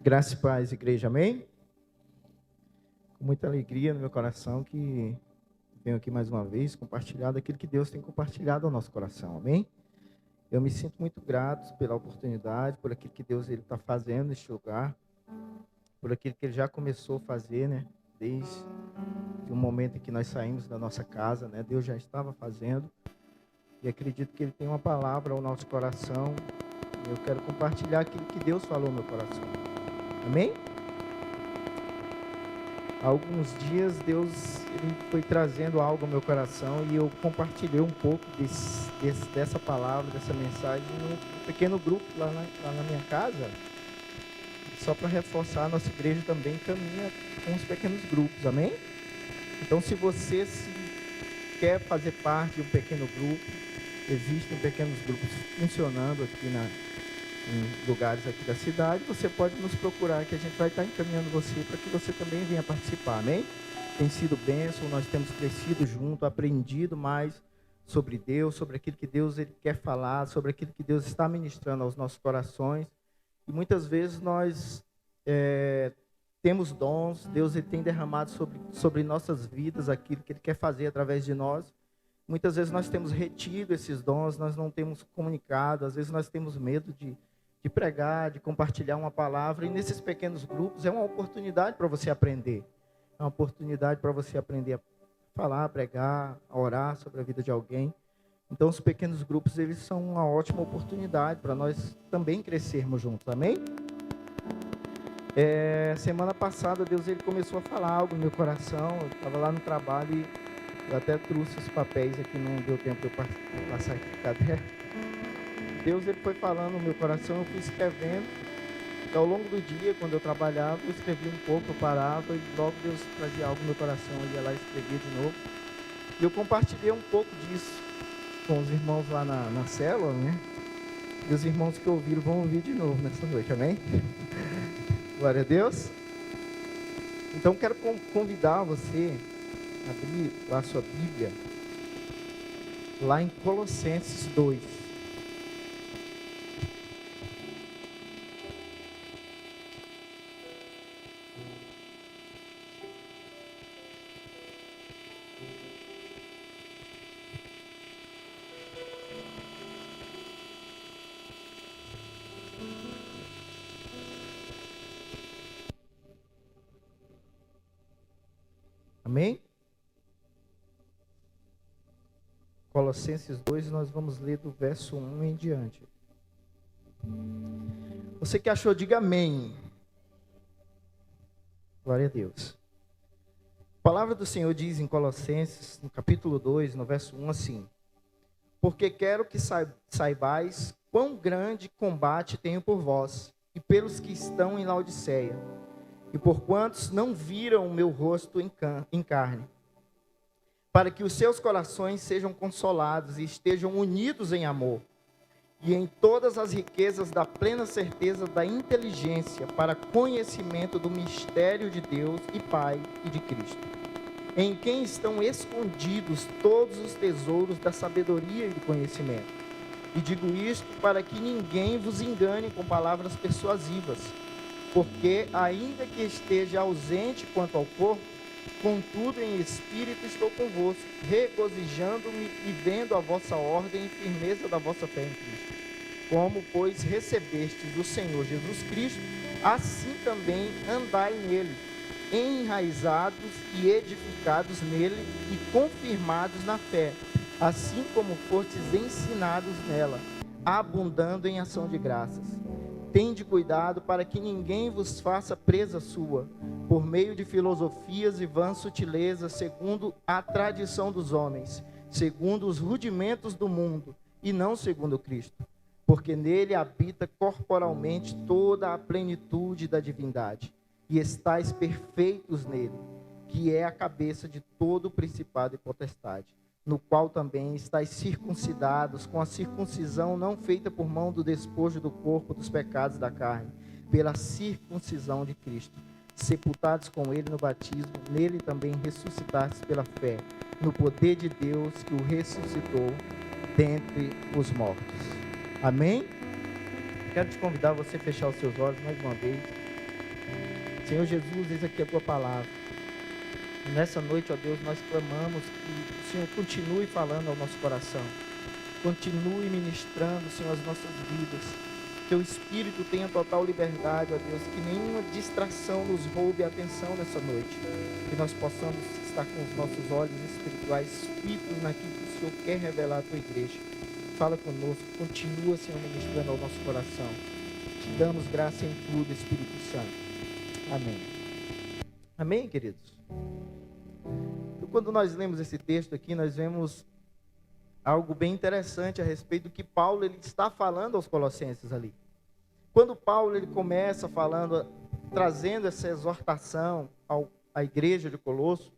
Graça e paz, igreja, amém? Com muita alegria no meu coração que venho aqui mais uma vez compartilhar daquilo que Deus tem compartilhado ao nosso coração, amém? Eu me sinto muito grato pela oportunidade, por aquilo que Deus está fazendo neste lugar, por aquilo que Ele já começou a fazer, né? Desde o momento em que nós saímos da nossa casa, né? Deus já estava fazendo e acredito que Ele tem uma palavra ao nosso coração. Eu quero compartilhar aquilo que Deus falou no meu coração, amém? Há alguns dias Deus ele foi trazendo algo ao meu coração e eu compartilhei um pouco dessa palavra, dessa mensagem num pequeno grupo lá na minha casa, só para reforçar, a nossa igreja também caminha com os pequenos grupos, amém? Então, se você quer fazer parte de um pequeno grupo, existem pequenos grupos funcionando aqui em lugares aqui da cidade, você pode nos procurar, que a gente vai estar encaminhando você para que você também venha participar, amém? Tem sido bênção, nós temos crescido junto, aprendido mais sobre Deus, sobre aquilo que Deus ele quer falar, sobre aquilo que Deus está ministrando aos nossos corações. E muitas vezes nós temos dons, Deus ele tem derramado sobre nossas vidas aquilo que Ele quer fazer através de nós. Muitas vezes nós temos retido esses dons, nós não temos comunicado, às vezes nós temos medo de pregar, de compartilhar uma palavra, e nesses pequenos grupos é uma oportunidade para você aprender, é uma oportunidade para você aprender a falar, a pregar, a orar sobre a vida de alguém. Então os pequenos grupos, eles são uma ótima oportunidade para nós também crescermos juntos, amém? Semana passada Deus ele começou a falar algo no meu coração, eu estava lá no trabalho e eu até trouxe os papéis aqui, não deu tempo de eu passar aqui, cadê? Deus ele foi falando no meu coração, eu fui escrevendo. Então, ao longo do dia, quando eu trabalhava, eu escrevia um pouco, eu parava e logo Deus trazia algo no meu coração, eu ia lá e escrevia de novo. E eu compartilhei um pouco disso com os irmãos lá na célula, né? E os irmãos que ouviram vão ouvir de novo nessa noite, amém? Glória a Deus. Então, quero convidar você a abrir lá a sua Bíblia, lá em Colossenses 2. Amém? Colossenses 2, nós vamos ler do verso 1 em diante. Você que achou, diga amém. Glória a Deus. A palavra do Senhor diz em Colossenses, no capítulo 2, no verso 1, assim: porque quero que saibais quão grande combate tenho por vós, e pelos que estão em Laodiceia, e por quantos não viram o meu rosto em carne, para que os seus corações sejam consolados e estejam unidos em amor, e em todas as riquezas da plena certeza da inteligência, para conhecimento do mistério de Deus e Pai e de Cristo, em quem estão escondidos todos os tesouros da sabedoria e do conhecimento. E digo isto para que ninguém vos engane com palavras persuasivas, porque ainda que esteja ausente quanto ao corpo, contudo em espírito estou convosco, regozijando-me e vendo a vossa ordem e firmeza da vossa fé em Cristo. Como, pois, recebestes do Senhor Jesus Cristo, assim também andai nele, enraizados e edificados nele e confirmados na fé, assim como fostes ensinados nela, abundando em ação de graças. Tende cuidado para que ninguém vos faça presa sua, por meio de filosofias e vãs sutilezas, segundo a tradição dos homens, segundo os rudimentos do mundo, e não segundo Cristo. Porque nele habita corporalmente toda a plenitude da divindade, e estáis perfeitos nele, que é a cabeça de todo o principado e potestade, no qual também estáis circuncidados com a circuncisão não feita por mão do despojo do corpo dos pecados da carne, pela circuncisão de Cristo, sepultados com ele no batismo, nele também ressuscitastes pela fé, no poder de Deus que o ressuscitou dentre os mortos. Amém? Quero te convidar a você fechar os seus olhos mais uma vez. Senhor Jesus, eis aqui a tua palavra. E nessa noite, ó Deus, nós clamamos que o Senhor continue falando ao nosso coração. Continue ministrando, Senhor, as nossas vidas. Teu Espírito tenha total liberdade, ó Deus, que nenhuma distração nos roube a atenção nessa noite. Que nós possamos estar com os nossos olhos espirituais fitos naquilo que o Senhor quer revelar à tua igreja. Fala conosco, continua, Senhor, ministrando ao nosso coração. Te damos graça em tudo, Espírito Santo. Amém. Amém, queridos? Então, quando nós lemos esse texto aqui, nós vemos algo bem interessante a respeito do que Paulo ele está falando aos colossenses ali. Quando Paulo ele começa falando, trazendo essa exortação à igreja de Colosso,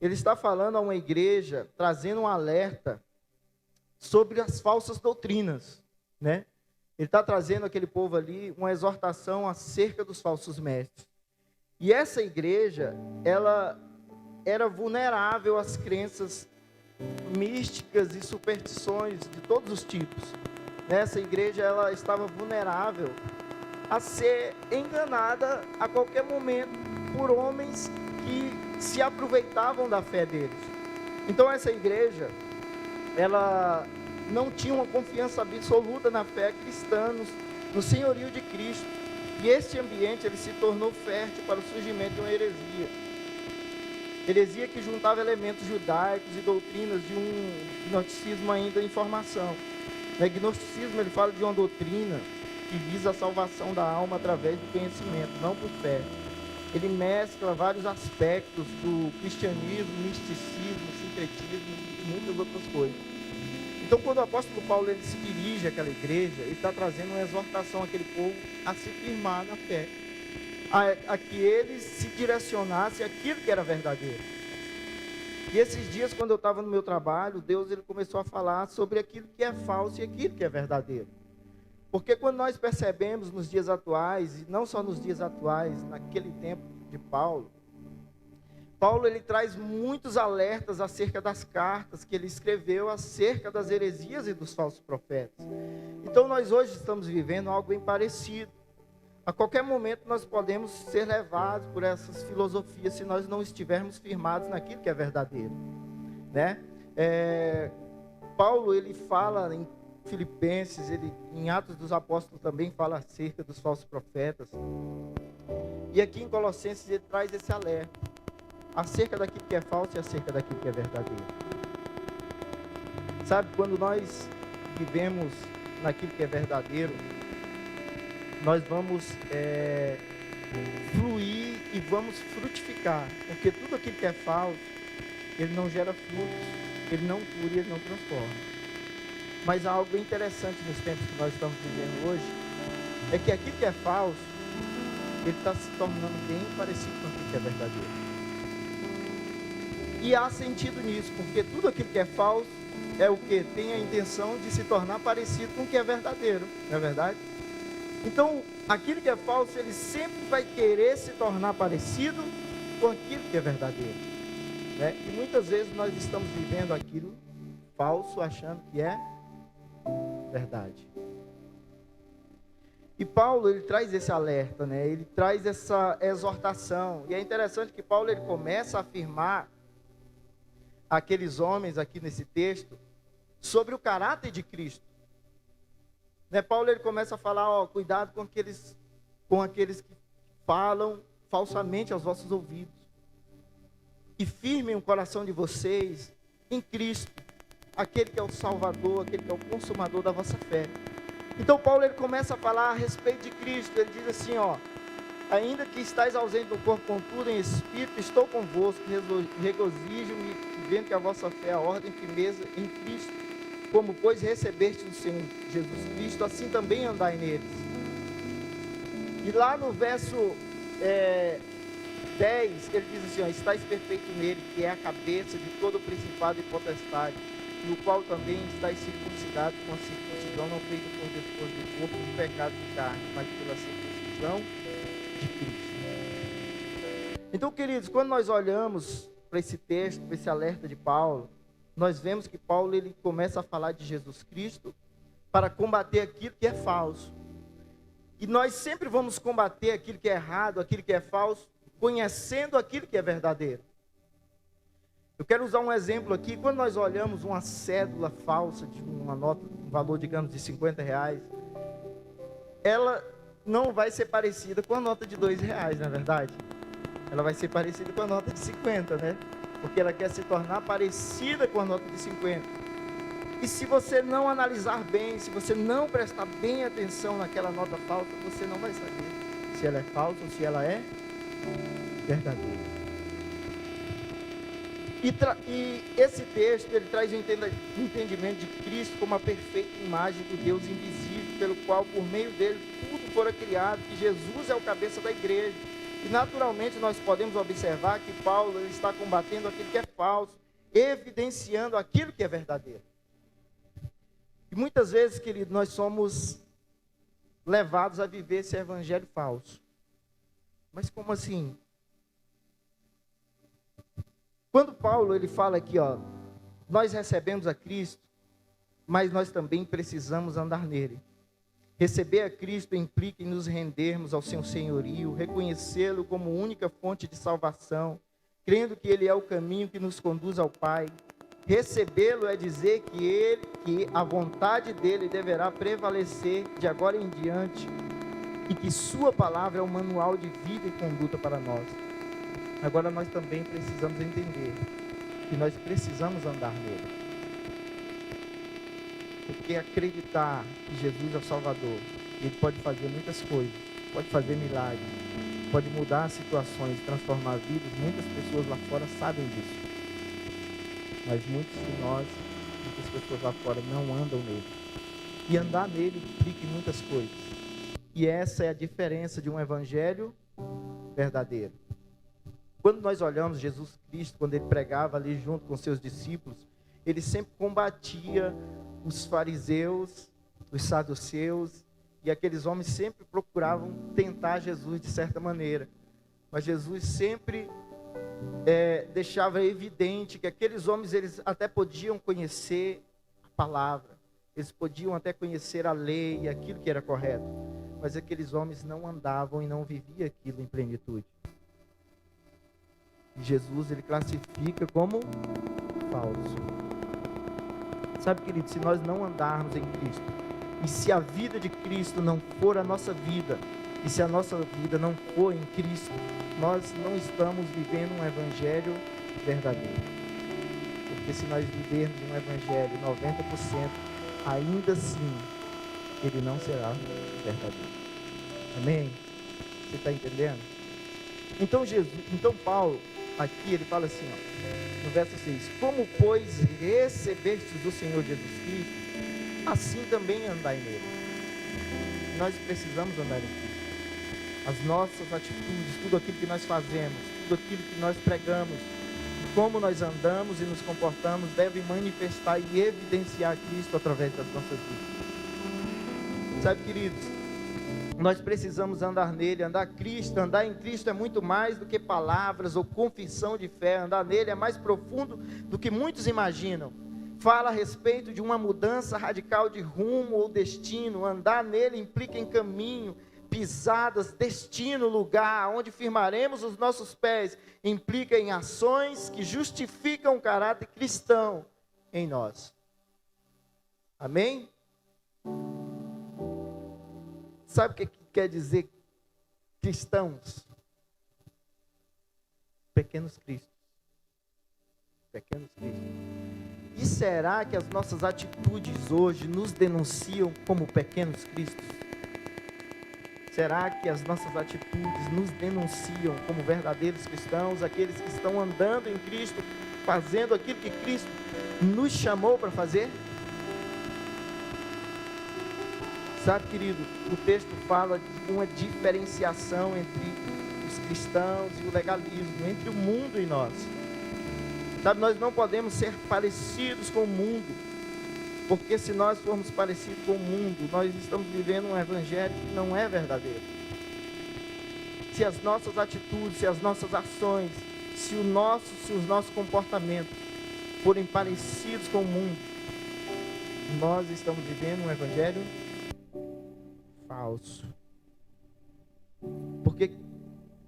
ele está falando a uma igreja, trazendo um alerta sobre as falsas doutrinas, né? Ele está trazendo aquele povo ali uma exortação acerca dos falsos mestres. E essa igreja, ela era vulnerável às crenças místicas e superstições de todos os tipos. Essa igreja ela estava vulnerável a ser enganada a qualquer momento por homens que se aproveitavam da fé deles. Então essa igreja ela não tinha uma confiança absoluta na fé cristã, no senhorio de Cristo. E este ambiente ele se tornou fértil para o surgimento de uma heresia. Heresia que juntava elementos judaicos e doutrinas de um gnosticismo ainda em formação. O gnosticismo ele fala de uma doutrina que visa a salvação da alma através do conhecimento, não por fé. Ele mescla vários aspectos do cristianismo, misticismo, sincretismo e muitas outras coisas. Então, quando o apóstolo Paulo ele se dirige àquela igreja, ele está trazendo uma exortação àquele povo a se firmar na fé. A que eles se direcionassem àquilo que era verdadeiro. E esses dias, quando eu estava no meu trabalho, Deus ele começou a falar sobre aquilo que é falso e aquilo que é verdadeiro. Porque quando nós percebemos nos dias atuais, e não só nos dias atuais, naquele tempo de Paulo ele traz muitos alertas acerca das cartas que ele escreveu acerca das heresias e dos falsos profetas. Então nós hoje estamos vivendo algo bem parecido. A qualquer momento nós podemos ser levados por essas filosofias se nós não estivermos firmados naquilo que é verdadeiro, né? Paulo ele fala em Filipenses, ele em Atos dos Apóstolos também fala acerca dos falsos profetas. E aqui em Colossenses ele traz esse alerta acerca daquilo que é falso e acerca daquilo que é verdadeiro. Sabe, quando nós vivemos naquilo que é verdadeiro, nós vamos fluir e vamos frutificar, porque tudo aquilo que é falso, ele não gera frutos, ele não cura e ele não transforma. Mas algo bem interessante nos tempos que nós estamos vivendo hoje, é que aquilo que é falso, ele está se tornando bem parecido com aquilo que é verdadeiro. E há sentido nisso, porque tudo aquilo que é falso, é o que? Tem a intenção de se tornar parecido com o que é verdadeiro, não é verdade? Então, aquilo que é falso, ele sempre vai querer se tornar parecido com aquilo que é verdadeiro, né? E muitas vezes nós estamos vivendo aquilo falso, achando que é verdade. E Paulo, ele traz esse alerta, né? Ele traz essa exortação. E é interessante que Paulo, ele começa a afirmar aqueles homens aqui nesse texto sobre o caráter de Cristo. Né, Paulo ele começa a falar, cuidado com aqueles que falam falsamente aos vossos ouvidos. E firmem o coração de vocês em Cristo, aquele que é o Salvador, aquele que é o consumador da vossa fé. Então Paulo ele começa a falar a respeito de Cristo. Ele diz assim, ainda que estáis ausente do corpo, contudo em espírito, estou convosco, regozijo-me, vendo que a vossa fé é a ordem e firmeza em Cristo. Como, pois, recebeste do Senhor Jesus Cristo, assim também andai neles. E lá no verso 10, ele diz assim, estáis perfeito nele, que é a cabeça de todo o principado e potestade, no qual também estáis circuncidados com a circuncisão não feita por depois do corpo do pecado de carne, mas pela circuncisão de Cristo. Então, queridos, quando nós olhamos para esse texto, para esse alerta de Paulo, nós vemos que Paulo ele começa a falar de Jesus Cristo para combater aquilo que é falso. E nós sempre vamos combater aquilo que é errado, aquilo que é falso, conhecendo aquilo que é verdadeiro. Eu quero usar um exemplo aqui. Quando nós olhamos uma cédula falsa de uma nota, um valor, digamos, de R$50, ela não vai ser parecida com a nota de R$2, não é verdade? Ela vai ser parecida com a nota de 50, né? Porque ela quer se tornar parecida com a nota de 50. E se você não analisar bem, se você não prestar bem atenção naquela nota falsa, você não vai saber se ela é falsa ou se ela é verdadeira. E esse texto, ele traz o entendimento de Cristo como a perfeita imagem do Deus invisível, pelo qual, por meio dele, tudo fora criado, que Jesus é o cabeça da igreja. E naturalmente nós podemos observar que Paulo ele está combatendo aquilo que é falso, evidenciando aquilo que é verdadeiro. E muitas vezes, querido, nós somos levados a viver esse evangelho falso. Mas como assim? Quando Paulo ele fala aqui, nós recebemos a Cristo, mas nós também precisamos andar nele. Receber a Cristo implica em nos rendermos ao seu senhorio, reconhecê-lo como única fonte de salvação, crendo que ele é o caminho que nos conduz ao Pai. Recebê-lo é dizer que a vontade dele deverá prevalecer de agora em diante e que sua palavra é o manual de vida e conduta para nós. Agora nós também precisamos entender que nós precisamos andar nele. Porque acreditar que Jesus é o Salvador, ele pode fazer muitas coisas, pode fazer milagres, pode mudar situações, transformar vidas. Muitas pessoas lá fora sabem disso. Mas muitas pessoas lá fora não andam nele. E andar nele implica em muitas coisas. E essa é a diferença de um evangelho verdadeiro. Quando nós olhamos Jesus Cristo, quando ele pregava ali junto com seus discípulos, ele sempre combatia os fariseus, os saduceus, e aqueles homens sempre procuravam tentar Jesus de certa maneira. Mas Jesus sempre deixava evidente que aqueles homens, eles até podiam conhecer a palavra, eles podiam até conhecer a lei e aquilo que era correto, mas aqueles homens não andavam e não viviam aquilo em plenitude. E Jesus, ele classifica como falso. Sabe, querido, se nós não andarmos em Cristo, e se a vida de Cristo não for a nossa vida, e se a nossa vida não for em Cristo, nós não estamos vivendo um evangelho verdadeiro. Porque se nós vivermos um evangelho 90%, ainda assim, ele não será verdadeiro. Amém? Você está entendendo? Então Paulo, aqui ele fala assim, no verso 6, como pois recebestes do Senhor Jesus Cristo, assim também andai nele. Nós precisamos andar em Cristo. As nossas atitudes, tudo aquilo que nós fazemos, tudo aquilo que nós pregamos, como nós andamos e nos comportamos, deve manifestar e evidenciar Cristo através das nossas vidas. Sabe, queridos, nós precisamos andar nele, andar em Cristo é muito mais do que palavras ou confissão de fé. Andar nele é mais profundo do que muitos imaginam. Fala a respeito de uma mudança radical de rumo ou destino. Andar nele implica em caminho, pisadas, destino, lugar onde firmaremos os nossos pés. Implica em ações que justificam o caráter cristão em nós. Amém? Sabe o que quer dizer cristãos? Pequenos cristos. Pequenos cristos. E será que as nossas atitudes hoje nos denunciam como pequenos cristos? Será que as nossas atitudes nos denunciam como verdadeiros cristãos, aqueles que estão andando em Cristo, fazendo aquilo que Cristo nos chamou para fazer? Sabe, querido, o texto fala de uma diferenciação entre os cristãos e o legalismo, entre o mundo e nós. Sabe, nós não podemos ser parecidos com o mundo, porque se nós formos parecidos com o mundo, nós estamos vivendo um evangelho que não é verdadeiro. Se as nossas atitudes, se as nossas ações, se os nossos comportamentos forem parecidos com o mundo, nós estamos vivendo um evangelho falso. Porque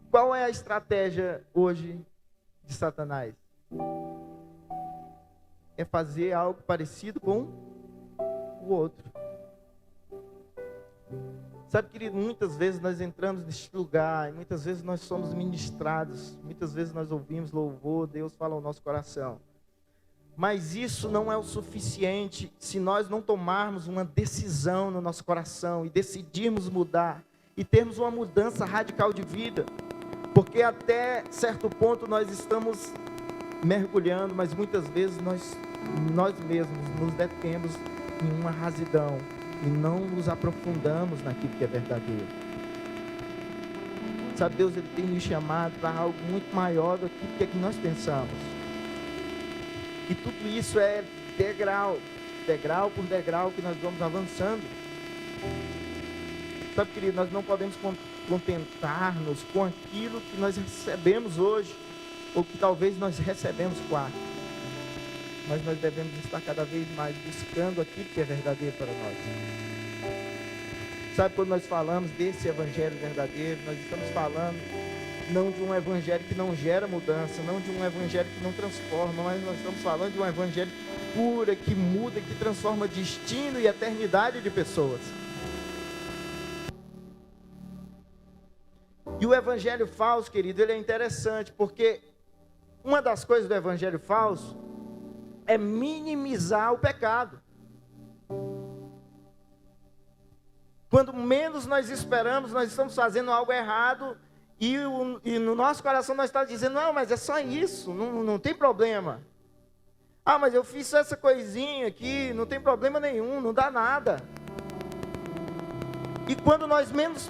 qual é a estratégia hoje de Satanás? É fazer algo parecido com o outro. Sabe, querido, muitas vezes nós entramos neste lugar, e muitas vezes nós somos ministrados, muitas vezes nós ouvimos louvor, Deus fala ao nosso coração. Mas isso não é o suficiente se nós não tomarmos uma decisão no nosso coração e decidirmos mudar e termos uma mudança radical de vida. Porque até certo ponto nós estamos mergulhando, mas muitas vezes nós mesmos nos detemos em uma rasidão e não nos aprofundamos naquilo que é verdadeiro. Sabe, Deus, Ele tem nos chamado para algo muito maior do que nós pensamos. E tudo isso é degrau por degrau que nós vamos avançando. Sabe, querido, nós não podemos contentar-nos com aquilo que nós recebemos hoje, ou que talvez nós recebemos quarto. Mas nós devemos estar cada vez mais buscando aquilo que é verdadeiro para nós. Sabe, quando nós falamos desse evangelho verdadeiro, nós estamos falando não de um evangelho que não gera mudança, não de um evangelho que não transforma, mas nós estamos falando de um evangelho que cura, que muda, que transforma destino e eternidade de pessoas. E o evangelho falso, querido, ele é interessante, porque uma das coisas do evangelho falso é minimizar o pecado. Quando menos nós esperamos, nós estamos fazendo algo errado, e no nosso coração nós estamos dizendo, não, mas é só isso, não tem problema. Ah, mas eu fiz só essa coisinha aqui, não tem problema nenhum, não dá nada. E quando nós menos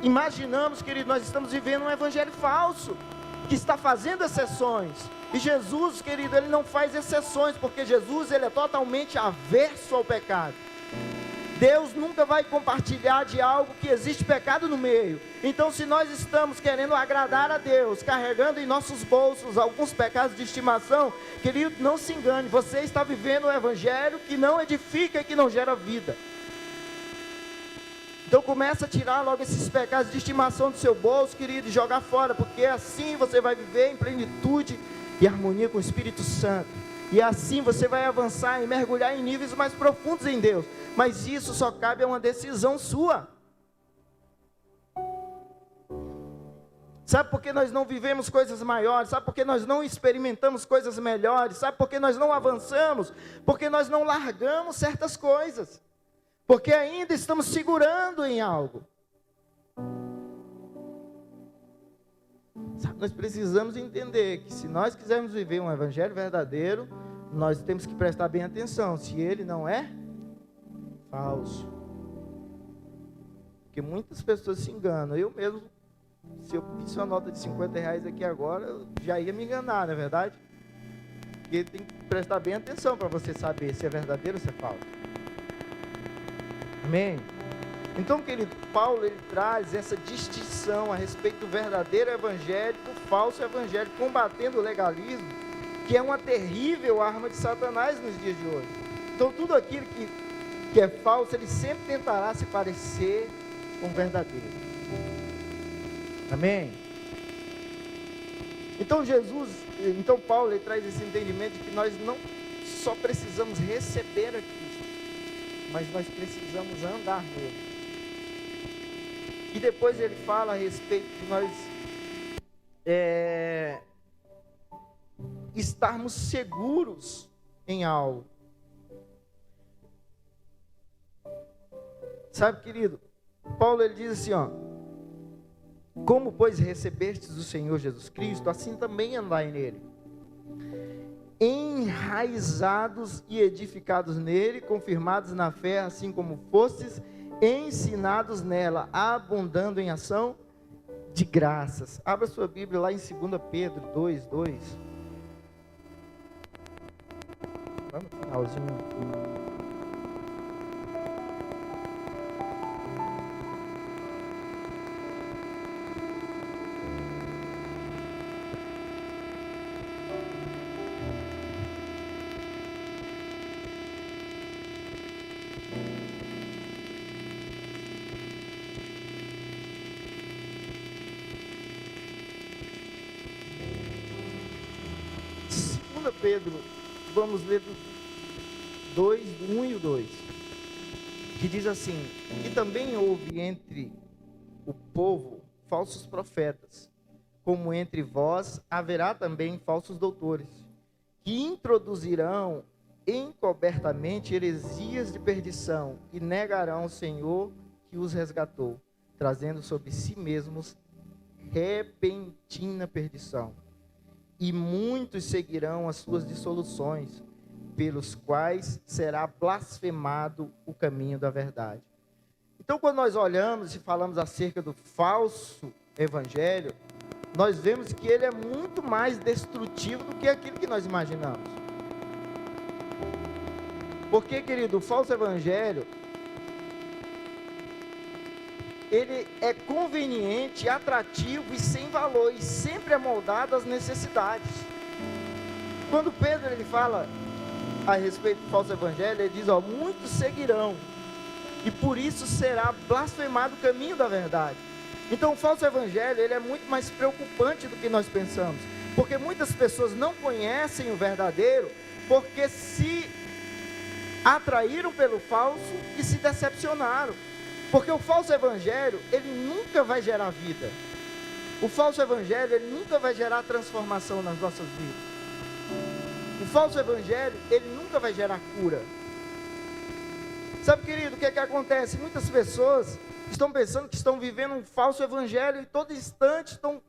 imaginamos, querido, nós estamos vivendo um evangelho falso, que está fazendo exceções. E Jesus, querido, Ele não faz exceções, porque Jesus, Ele é totalmente averso ao pecado. Deus nunca vai compartilhar de algo que existe pecado no meio. Então, se nós estamos querendo agradar a Deus, carregando em nossos bolsos alguns pecados de estimação, querido, não se engane, você está vivendo um evangelho que não edifica e que não gera vida. Então começa a tirar logo esses pecados de estimação do seu bolso, querido, e jogar fora, porque assim você vai viver em plenitude e harmonia com o Espírito Santo. E assim você vai avançar e mergulhar em níveis mais profundos em Deus. Mas isso só cabe a uma decisão sua. Sabe por que nós não vivemos coisas maiores? Sabe por que nós não experimentamos coisas melhores? Sabe por que nós não avançamos? Porque nós não largamos certas coisas. Porque ainda estamos segurando em algo. Sabe, nós precisamos entender que se nós quisermos viver um evangelho verdadeiro, nós temos que prestar bem atenção se ele não é falso. Porque muitas pessoas se enganam. Eu mesmo, se eu pedisse uma nota de R$50 aqui agora, eu já ia me enganar, não é verdade? Porque tem que prestar bem atenção para você saber se é verdadeiro ou se é falso. Amém? Então, querido, Paulo, ele traz essa distinção a respeito do verdadeiro evangelho e do falso evangelho, combatendo o legalismo, que é uma terrível arma de Satanás nos dias de hoje. Então, tudo aquilo que é falso, ele sempre tentará se parecer com o verdadeiro. Amém? Então Paulo, ele traz esse entendimento de que nós não só precisamos receber a Cristo, mas nós precisamos andar nele. E depois ele fala a respeito de nós estarmos seguros em algo. Sabe, querido, Paulo, ele diz assim, ó: como, pois, recebestes o Senhor Jesus Cristo, assim também andai nele, enraizados e edificados nele, confirmados na fé, assim como fostes ensinados nela, abundando em ação de graças. Abra sua Bíblia lá em 2 Pedro 2:2. Lá no finalzinho. Pedro, vamos ler do 1 e o 2, que diz assim: e também houve entre o povo falsos profetas, como entre vós haverá também falsos doutores, que introduzirão encobertamente heresias de perdição, e negarão o Senhor que os resgatou, trazendo sobre si mesmos repentina perdição. E muitos seguirão as suas dissoluções, pelos quais será blasfemado o caminho da verdade. Então, quando nós olhamos e falamos acerca do falso evangelho, nós vemos que ele é muito mais destrutivo do que aquilo que nós imaginamos. Porque, querido, o falso evangelho, ele é conveniente, atrativo e sem valor, e sempre é moldado às necessidades. Quando Pedro ele fala a respeito do falso evangelho, ele diz, muitos seguirão, e por isso será blasfemado o caminho da verdade. Então o falso evangelho, ele é muito mais preocupante do que nós pensamos, porque muitas pessoas não conhecem o verdadeiro, porque se atraíram pelo falso e se decepcionaram. Porque o falso evangelho, ele nunca vai gerar vida. O falso evangelho, ele nunca vai gerar transformação nas nossas vidas. O falso evangelho, ele nunca vai gerar cura. Sabe, querido, o que é que acontece? Muitas pessoas estão pensando que estão vivendo um falso evangelho e todo instante estão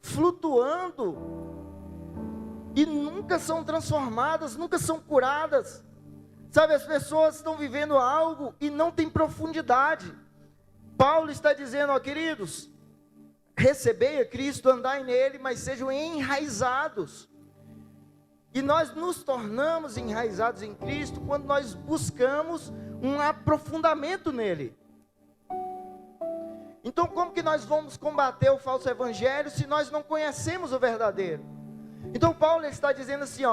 flutuando e nunca são transformadas, nunca são curadas. Sabe, as pessoas estão vivendo algo e não tem profundidade. Paulo está dizendo, queridos, recebei a Cristo, andai nele, mas sejam enraizados. E nós nos tornamos enraizados em Cristo quando nós buscamos um aprofundamento nele. Então, como que nós vamos combater o falso evangelho se nós não conhecemos o verdadeiro? Então, Paulo está dizendo assim,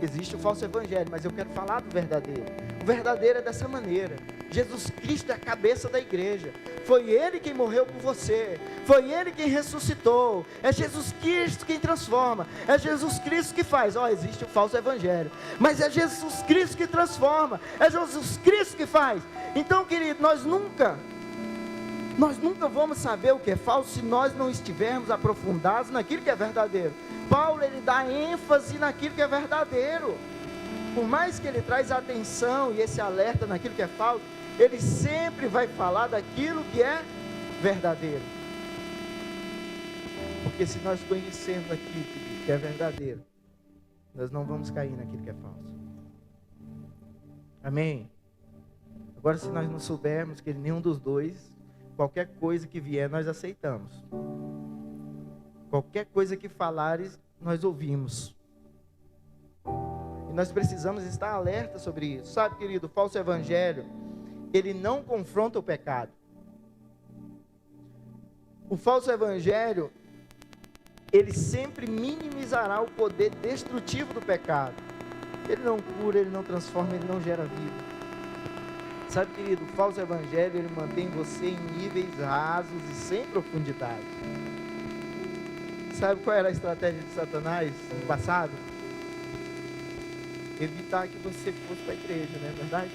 existe o falso evangelho, mas eu quero falar do verdadeiro. O verdadeiro é dessa maneira. Jesus Cristo é a cabeça da igreja. Foi Ele quem morreu por você. Foi Ele quem ressuscitou. É Jesus Cristo quem transforma. É Jesus Cristo que faz. Existe o falso evangelho, mas é Jesus Cristo que transforma. É Jesus Cristo que faz. Então, querido, nós nunca vamos saber o que é falso se nós não estivermos aprofundados naquilo que é verdadeiro. Paulo, ele dá ênfase naquilo que é verdadeiro. Por mais que ele traz atenção e esse alerta naquilo que é falso, ele sempre vai falar daquilo que é verdadeiro. Porque se nós conhecermos aquilo que é verdadeiro, nós não vamos cair naquilo que é falso. Amém? Agora, se nós não soubermos que nenhum dos dois, qualquer coisa que vier, nós aceitamos. Qualquer coisa que falares, nós ouvimos. E nós precisamos estar alerta sobre isso. Sabe, querido, o falso evangelho, ele não confronta o pecado. O falso evangelho, ele sempre minimizará o poder destrutivo do pecado. Ele não cura, ele não transforma, ele não gera vida. Sabe, querido, o falso evangelho, ele mantém você em níveis rasos e sem profundidade. Sabe qual era a estratégia de Satanás no passado? Evitar que você fosse para a igreja, não é verdade?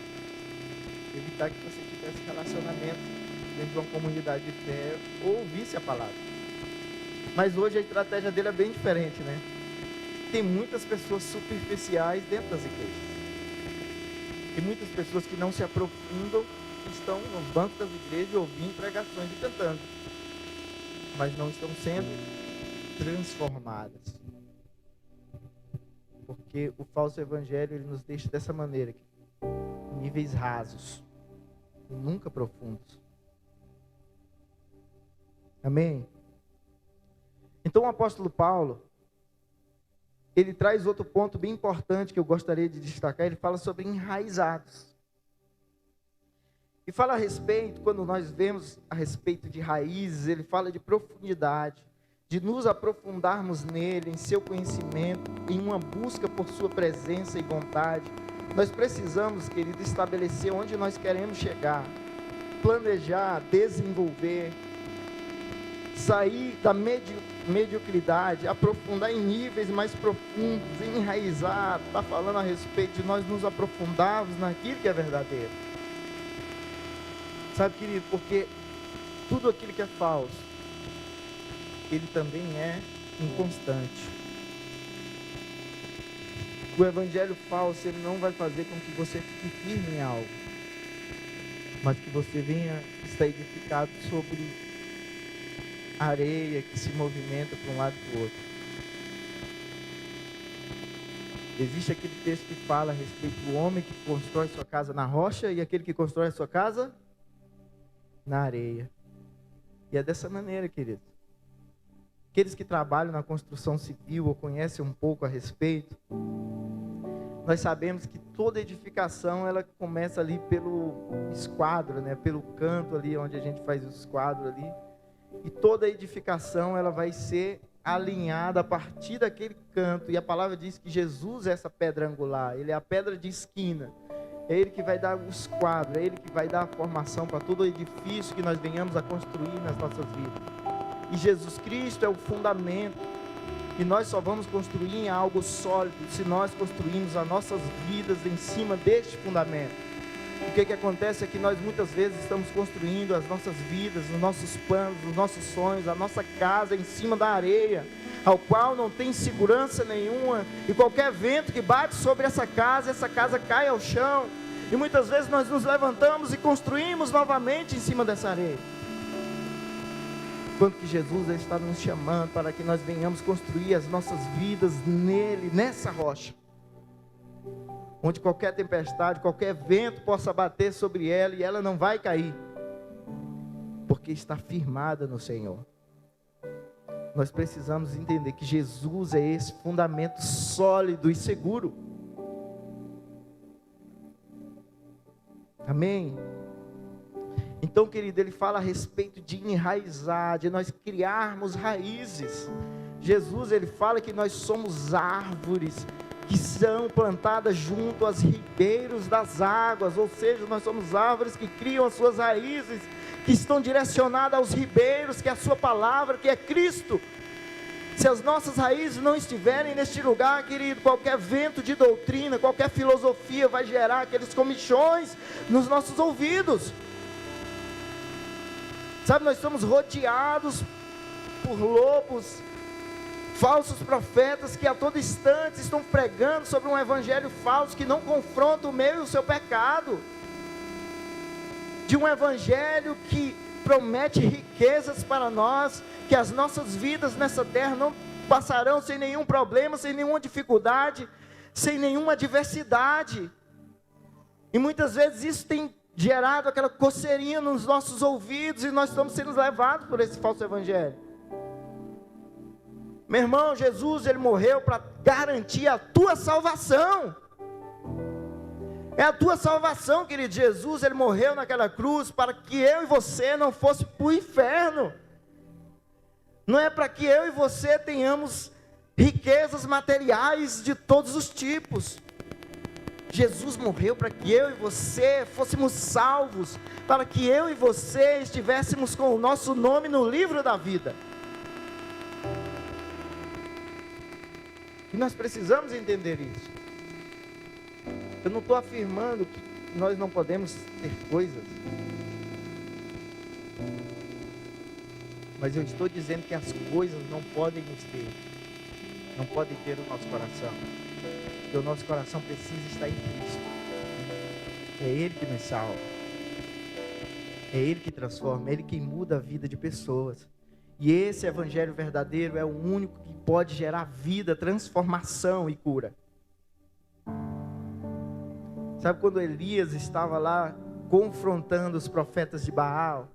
Evitar que você tivesse relacionamento dentro de uma comunidade de fé ou ouvisse a palavra. Mas hoje a estratégia dele é bem diferente, né? Tem muitas pessoas superficiais dentro das igrejas. Tem muitas pessoas que não se aprofundam, estão nos bancos das igrejas ouvindo pregações e cantando, mas não estão sendo transformadas. Porque o falso evangelho, ele nos deixa dessa maneira, em níveis rasos e nunca profundos. Amém? Então o apóstolo Paulo, ele traz outro ponto bem importante que eu gostaria de destacar. Ele fala sobre enraizados. E fala a respeito, quando nós vemos a respeito de raízes, ele fala de profundidade, de nos aprofundarmos nele, em seu conhecimento, em uma busca por sua presença e vontade. Nós precisamos, querido, estabelecer onde nós queremos chegar, planejar, desenvolver. sair da mediocridade, aprofundar em níveis mais profundos, enraizar. Está falando a respeito de nós nos aprofundarmos naquilo que é verdadeiro. Sabe, querido, porque tudo aquilo que é falso, ele também é inconstante. O evangelho falso, ele não vai fazer com que você fique firme em algo, mas que você venha estar edificado sobre areia que se movimenta para um lado e para o outro. Existe aquele texto que fala a respeito do homem que constrói sua casa na rocha e aquele que constrói a sua casa na areia. E é dessa maneira, querido. Aqueles que trabalham na construção civil ou conhecem um pouco a respeito, nós sabemos que toda edificação ela começa ali pelo esquadro, né? Pelo canto ali onde a gente faz o esquadro ali. E toda edificação ela vai ser alinhada a partir daquele canto. E a palavra diz que Jesus é essa pedra angular, ele é a pedra de esquina. É ele que vai dar o esquadro, é ele que vai dar a formação para todo o edifício que nós venhamos a construir nas nossas vidas. E Jesus Cristo é o fundamento. E nós só vamos construir em algo sólido se nós construirmos as nossas vidas em cima deste fundamento. O que acontece é que nós muitas vezes estamos construindo as nossas vidas, os nossos planos, os nossos sonhos, a nossa casa em cima da areia, ao qual não tem segurança nenhuma, e qualquer vento que bate sobre essa casa cai ao chão, e muitas vezes nós nos levantamos e construímos novamente em cima dessa areia. Enquanto que Jesus está nos chamando para que nós venhamos construir as nossas vidas nele, nessa rocha, onde qualquer tempestade, qualquer vento possa bater sobre ela e ela não vai cair, porque está firmada no Senhor. Nós precisamos entender que Jesus é esse fundamento sólido e seguro. Amém? Então, querido, ele fala a respeito de enraizar, de nós criarmos raízes. Jesus, ele fala que nós somos árvores que são plantadas junto aos ribeiros das águas, ou seja, nós somos árvores que criam as suas raízes, que estão direcionadas aos ribeiros, que é a sua palavra, que é Cristo. Se as nossas raízes não estiverem neste lugar, querido, qualquer vento de doutrina, qualquer filosofia vai gerar aqueles comichões nos nossos ouvidos. Sabe, nós somos rodeados por lobos, falsos profetas que a todo instante estão pregando sobre um evangelho falso que não confronta o meu e o seu pecado. De um evangelho que promete riquezas para nós, que as nossas vidas nessa terra não passarão sem nenhum problema, sem nenhuma dificuldade, sem nenhuma adversidade. E muitas vezes isso tem gerado aquela coceirinha nos nossos ouvidos e nós estamos sendo levados por esse falso evangelho. Meu irmão, Jesus, ele morreu para garantir a tua salvação. É a tua salvação, querido. Jesus, ele morreu naquela cruz para que eu e você não fosse para o inferno. Não é para que eu e você tenhamos riquezas materiais de todos os tipos. Jesus morreu para que eu e você fôssemos salvos, para que eu e você estivéssemos com o nosso nome no livro da vida. E nós precisamos entender isso. Eu não estou afirmando que nós não podemos ter coisas, mas eu estou dizendo que as coisas não podem nos ter, não podem ter o nosso coração, porque o nosso coração precisa estar em Cristo. É Ele que nos salva, é Ele que transforma, é Ele que muda a vida de pessoas. E esse evangelho verdadeiro é o único que pode gerar vida, transformação e cura. Sabe quando Elias estava lá confrontando os profetas de Baal?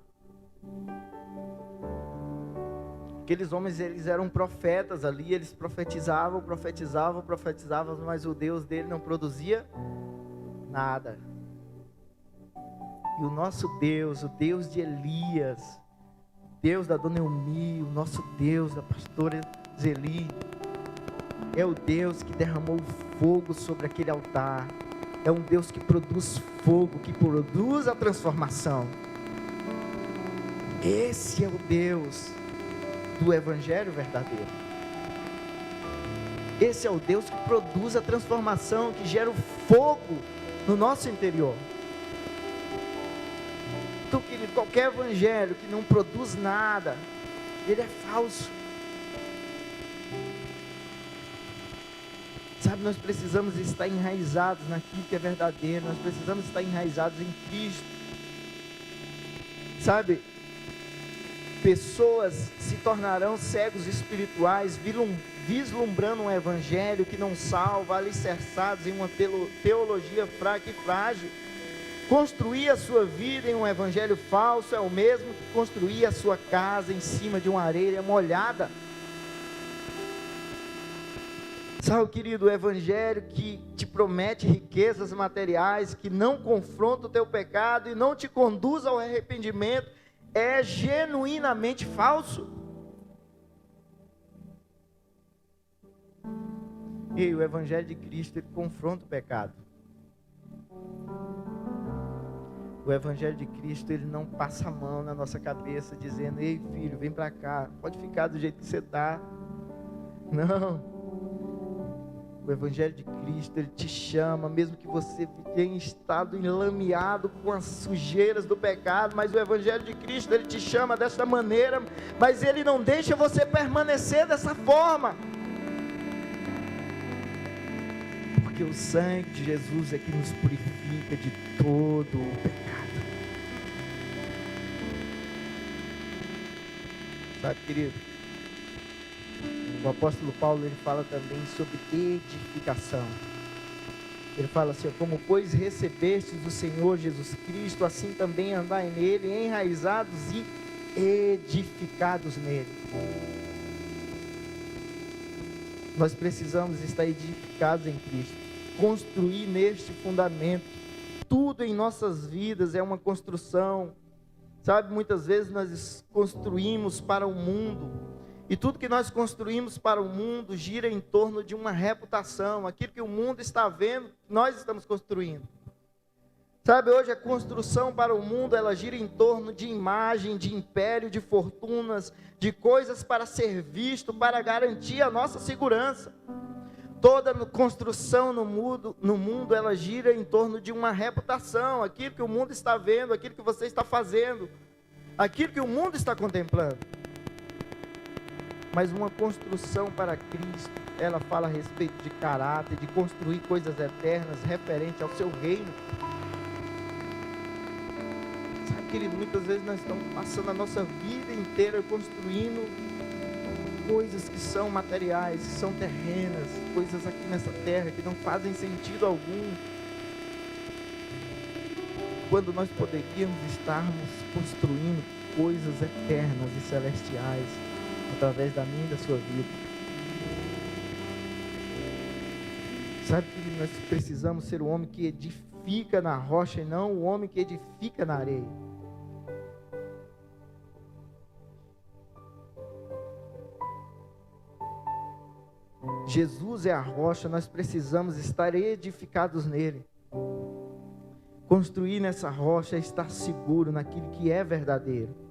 Aqueles homens, eles eram profetas ali, eles profetizavam, mas o Deus dele não produzia nada. E o nosso Deus, o Deus de Elias, Deus da dona Eumi, o nosso Deus da pastora Zeli, é o Deus que derramou fogo sobre aquele altar. É um Deus que produz fogo, que produz a transformação. Esse é o Deus do evangelho verdadeiro. Esse é o Deus que produz a transformação, que gera o fogo no nosso interior. Então, querido, qualquer evangelho que não produz nada, ele é falso. Sabe, nós precisamos estar enraizados naquilo que é verdadeiro, nós precisamos estar enraizados em Cristo. Sabe, pessoas se tornarão cegos espirituais, vislumbrando um evangelho que não salva, alicerçados em uma teologia fraca e frágil. Construir a sua vida em um evangelho falso é o mesmo que construir a sua casa em cima de uma areia molhada. Sabe, querido, o evangelho que te promete riquezas materiais, que não confronta o teu pecado e não te conduz ao arrependimento, é genuinamente falso. E o evangelho de Cristo, ele confronta o pecado. O evangelho de Cristo, ele não passa a mão na nossa cabeça dizendo: ei filho, vem para cá, pode ficar do jeito que você está. Não. O evangelho de Cristo, ele te chama, mesmo que você tenha estado enlameado com as sujeiras do pecado, mas o evangelho de Cristo, ele te chama desta maneira, mas ele não deixa você permanecer dessa forma. Porque o sangue de Jesus é que nos purifica de todo o pecado. Sabe, querido? O apóstolo Paulo, ele fala também sobre edificação. Ele fala assim: como pois recebestes do Senhor Jesus Cristo, assim também andai nele, enraizados e edificados nele. Nós precisamos estar edificados em Cristo, construir neste fundamento. Tudo em nossas vidas é uma construção. Sabe, muitas vezes nós construímos para o mundo. E tudo que nós construímos para o mundo gira em torno de uma reputação. Aquilo que o mundo está vendo, nós estamos construindo. Sabe, hoje a construção para o mundo, ela gira em torno de imagem, de império, de fortunas, de coisas para ser visto, para garantir a nossa segurança. Toda construção no mundo, ela gira em torno de uma reputação. Aquilo que o mundo está vendo, aquilo que você está fazendo, aquilo que o mundo está contemplando. Mas uma construção para Cristo, ela fala a respeito de caráter, de construir coisas eternas, referente ao seu reino. Sabe, querido, muitas vezes nós estamos passando a nossa vida inteira construindo coisas que são materiais, que são terrenas, coisas aqui nessa terra que não fazem sentido algum, quando nós poderíamos estarmos construindo coisas eternas e celestiais, através da minha e da sua vida. Sabe que nós precisamos ser o homem que edifica na rocha e não o homem que edifica na areia. Jesus é a rocha, nós precisamos estar edificados nele. Construir nessa rocha é estar seguro naquilo que é verdadeiro.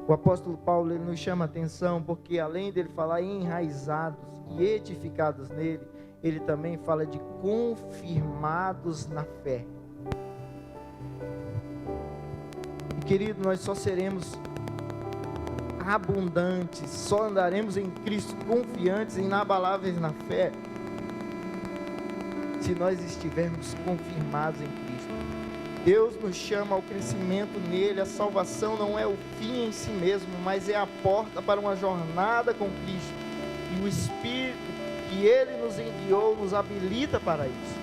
O apóstolo Paulo, ele nos chama a atenção, porque além dele falar enraizados e edificados nele, ele também fala de confirmados na fé. E querido, nós só seremos abundantes, só andaremos em Cristo confiantes e inabaláveis na fé, se nós estivermos confirmados em Cristo. Deus nos chama ao crescimento nele. A salvação não é o fim em si mesmo, mas é a porta para uma jornada com Cristo. E o Espírito que ele nos enviou nos habilita para isso.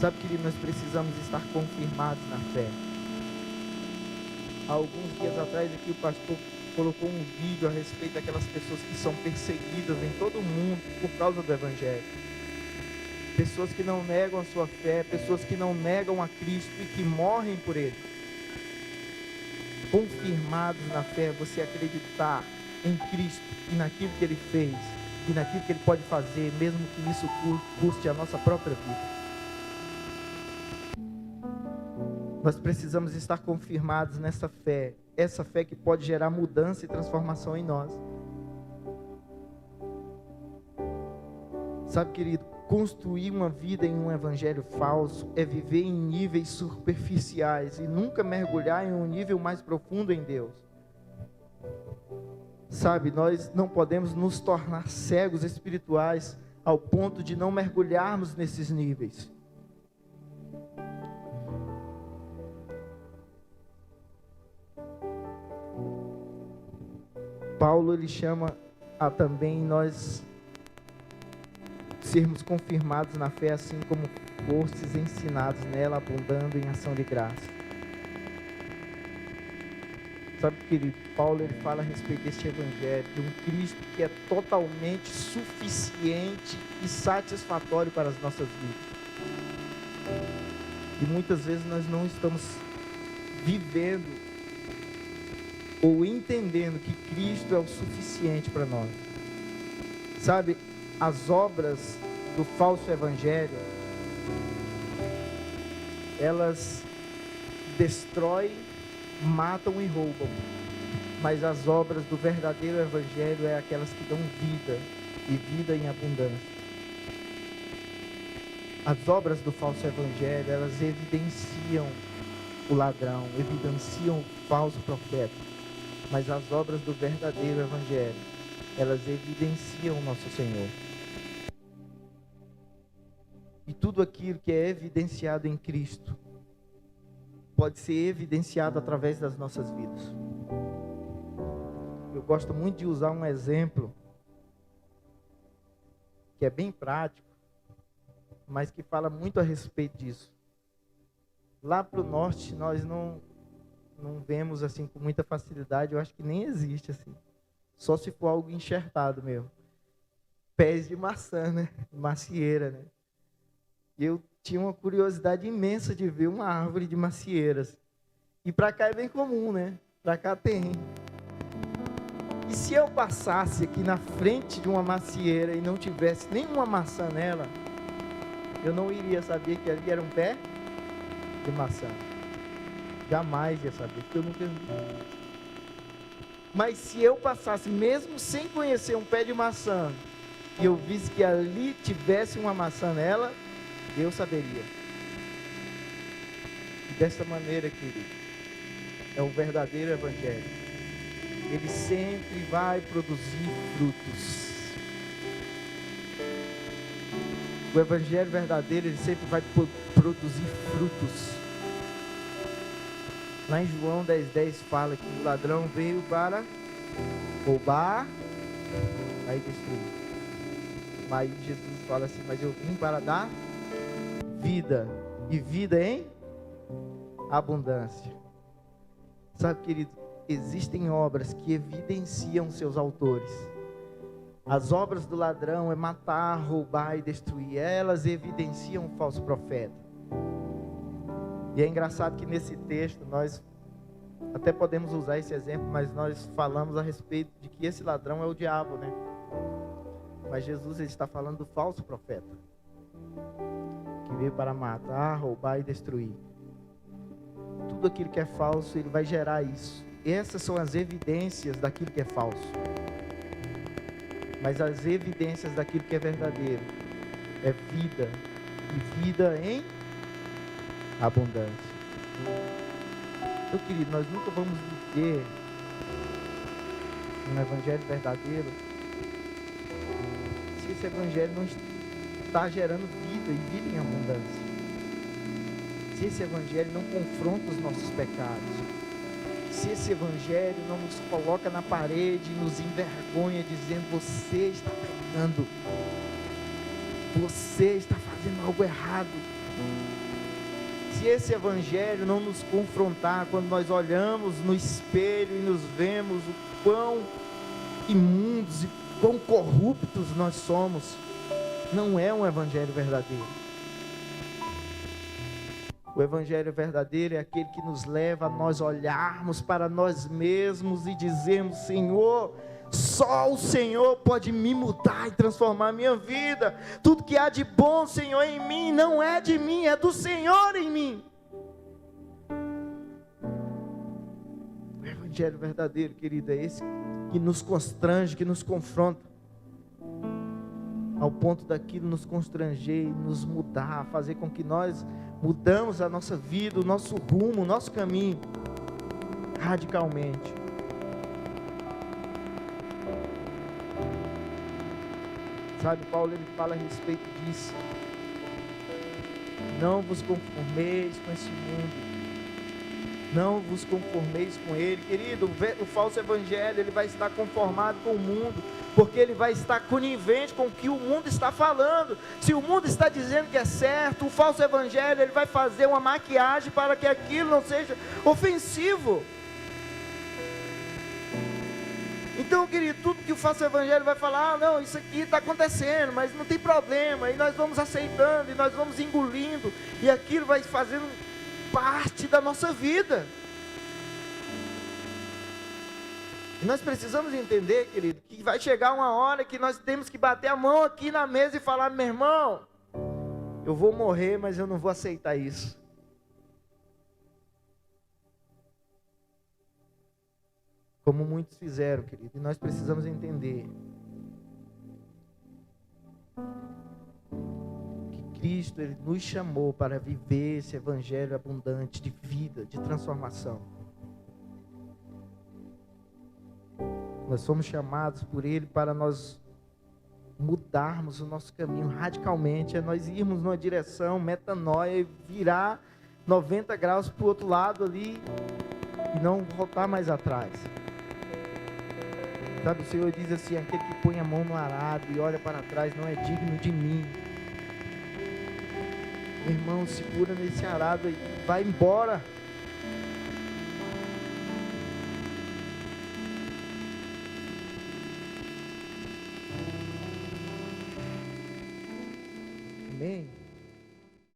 Sabe, querido, nós precisamos estar confirmados na fé. Há alguns dias atrás aqui o pastor colocou um vídeo a respeito daquelas pessoas que são perseguidas em todo o mundo por causa do evangelho. Pessoas que não negam a sua fé, pessoas que não negam a Cristo e que morrem por ele. Confirmados na fé, você acreditar em Cristo e naquilo que ele fez e naquilo que ele pode fazer, mesmo que isso custe a nossa própria vida. Nós precisamos estar confirmados nessa fé, essa fé que pode gerar mudança e transformação em nós. Sabe, querido, construir uma vida em um evangelho falso é viver em níveis superficiais e nunca mergulhar em um nível mais profundo em Deus. Sabe, nós não podemos nos tornar cegos espirituais ao ponto de não mergulharmos nesses níveis. Paulo, ele chama a também nós sermos confirmados na fé, assim como fostes ensinados nela, abundando em ação de graça. Sabe, querido, Paulo, ele fala a respeito deste evangelho, de um Cristo que é totalmente suficiente e satisfatório para as nossas vidas. E muitas vezes nós não estamos vivendo ou entendendo que Cristo é o suficiente para nós. Sabe, as obras do falso evangelho, elas destroem, matam e roubam, mas as obras do verdadeiro evangelho é aquelas que dão vida, e vida em abundância. As obras do falso evangelho, elas evidenciam o ladrão, evidenciam o falso profeta, mas as obras do verdadeiro evangelho, elas evidenciam o nosso Senhor. E tudo aquilo que é evidenciado em Cristo pode ser evidenciado através das nossas vidas. Eu gosto muito de usar um exemplo que é bem prático, mas que fala muito a respeito disso. Lá para o norte nós não vemos assim com muita facilidade, eu acho que nem existe assim, só se for algo enxertado mesmo. Pés de maçã, né? Macieira, né? Eu tinha uma curiosidade imensa de ver uma árvore de macieiras. E para cá é bem comum, né? Para cá tem. E se eu passasse aqui na frente de uma macieira e não tivesse nenhuma maçã nela, eu não iria saber que ali era um pé de maçã. Jamais ia saber, porque eu nunca vi. Mas se eu passasse, mesmo sem conhecer um pé de maçã, e eu visse que ali tivesse uma maçã nela, eu saberia. E dessa maneira, querido, é o verdadeiro evangelho. Ele sempre vai produzir frutos. O evangelho verdadeiro, ele sempre vai produzir frutos. Lá em João 10:10 fala que o ladrão veio para roubar, aí destruir. Mas Jesus fala assim, mas eu vim para dar vida, e vida em abundância. Sabe, querido, existem obras que evidenciam seus autores. As obras do ladrão é matar, roubar e destruir. Elas evidenciam o falso profeta. E é engraçado que nesse texto nós até podemos usar esse exemplo, mas nós falamos a respeito de que esse ladrão é o diabo, né? Mas Jesus, ele está falando do falso profeta, que veio para matar, roubar e destruir. Tudo aquilo que é falso, ele vai gerar isso. Essas são as evidências daquilo que é falso. Mas as evidências daquilo que é verdadeiro é vida, e vida em abundância. Meu querido, nós nunca vamos viver um evangelho verdadeiro se esse evangelho não está gerando vida, e vida em abundância. Se esse evangelho não confronta os nossos pecados, se esse evangelho não nos coloca na parede e nos envergonha dizendo: você está pecando, você está fazendo algo errado. Se esse evangelho não nos confrontar quando nós olhamos no espelho e nos vemos o quão imundos e quão corruptos nós somos, não é um evangelho verdadeiro. O evangelho verdadeiro é aquele que nos leva a nós olharmos para nós mesmos e dizermos: Senhor, só o Senhor pode me mudar e transformar a minha vida. Tudo que há de bom, Senhor, em mim, não é de mim, é do Senhor em mim. evangelho verdadeiro, querido, é esse que nos constrange, que nos confronta, ao ponto daquilo nos constranger e nos mudar, fazer com que nós mudamos a nossa vida, o nosso rumo, o nosso caminho, radicalmente. Sabe, Paulo, ele fala a respeito disso. Não vos conformeis com esse mundo. Não vos conformeis com ele. Querido, o falso evangelho, ele vai estar conformado com o mundo, porque ele vai estar conivente com o que o mundo está falando. Se o mundo está dizendo que é certo, o falso evangelho, ele vai fazer uma maquiagem para que aquilo não seja ofensivo. Então, querido, tudo que o falso evangelho vai falar, não, isso aqui está acontecendo, mas não tem problema, e nós vamos aceitando, e nós vamos engolindo, e aquilo vai fazendo parte da nossa vida. E nós precisamos entender, querido, que vai chegar uma hora que nós temos que bater a mão aqui na mesa e falar: meu irmão, eu vou morrer, mas eu não vou aceitar isso. Como muitos fizeram, querido, e nós precisamos entender que Cristo, ele nos chamou para viver esse evangelho abundante de vida, de transformação. Nós fomos chamados por Ele para nós mudarmos o nosso caminho radicalmente, é nós irmos numa direção, metanoia, e virar 90 graus para o outro lado ali e não voltar mais atrás. Sabe, o Senhor diz assim: aquele que põe a mão no arado e olha para trás não é digno de mim. Meu irmão, segura nesse arado e vai embora. Amém?